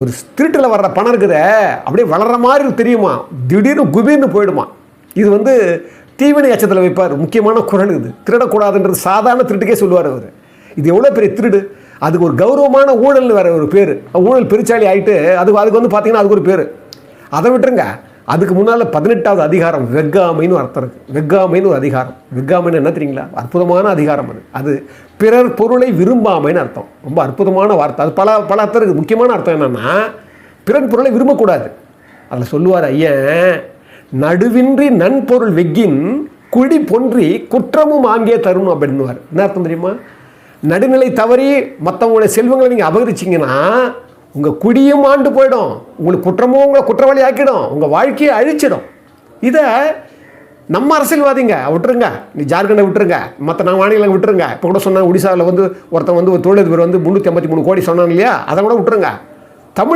ஒரு திருட்டில் வர்ற பணம் இருக்குதே அப்படியே வளர்கிற மாதிரி தெரியுமா, திடீர்னு குபீர்னு போயிடுமா. இது வந்து தீவினை அச்சத்தில் வைப்பார். முக்கியமான குரல் இது. திருடக்கூடாதுன்றது சாதாரண திருட்டுக்கே சொல்லுவார் அவர். இது எவ்வளோ பெரிய திருடு. அதுக்கு ஒரு கௌரவமான ஊழல்னு வேற ஒரு பேர். ஊழல் பெருச்சாளி ஆகிட்டு அதுக்கு வந்து பார்த்தீங்கன்னா அதுக்கு ஒரு பேர். அதை விட்டுருங்க. அதுக்கு முன்னால் 18வது அதிகாரம் வெக்காமைன்னு அர்த்தம் இருக்குது. வெக்காமைன்னு ஒரு அதிகாரம். வெக்காமைன்னு என்ன தெரியுங்களா? அற்புதமான அதிகாரம் அது. அது பிறர் பொருளை விரும்பாமைன்னு அர்த்தம். ரொம்ப அற்புதமான வார்த்தை. அது பல அர்த்தம் இருக்குது. முக்கியமான அர்த்தம் என்னென்னா, பிறர் பொருளை விரும்பக்கூடாது. அதில் சொல்லுவார் ஐயன், நடுவின்றி நன்பொருள் வெக்கின் குடி பொன்றி குற்றமும் ஆங்கே தரும் அப்படின்னுவார். என்ன அர்த்தம் தெரியுமா? நடுநிலை தவறி மற்றவங்களுடைய செல்வங்களை நீங்கள் அபகரிச்சிங்கன்னா உங்கள் குடியும் ஆண்டு போயிடும், உங்களுக்கு குற்றமும் உங்களை குற்றவாளி ஆக்கிடும், உங்கள் வாழ்க்கையை அழிச்சிடும். இதை நம்ம அரசியல்வாதிங்க விட்டுருங்க. நீ ஜார்க்கண்டை விட்டுருங்க, மற்ற மாநிலங்களை விட்டுருங்க. இப்போ கூட சொன்னாங்க ஒடிசாவில் வந்து ஒருத்தன் வந்து ஒரு தொழிலதிபர் வந்து 353 கோடி சொன்னாங்க இல்லையா, அதை கூட விட்டுருங்க.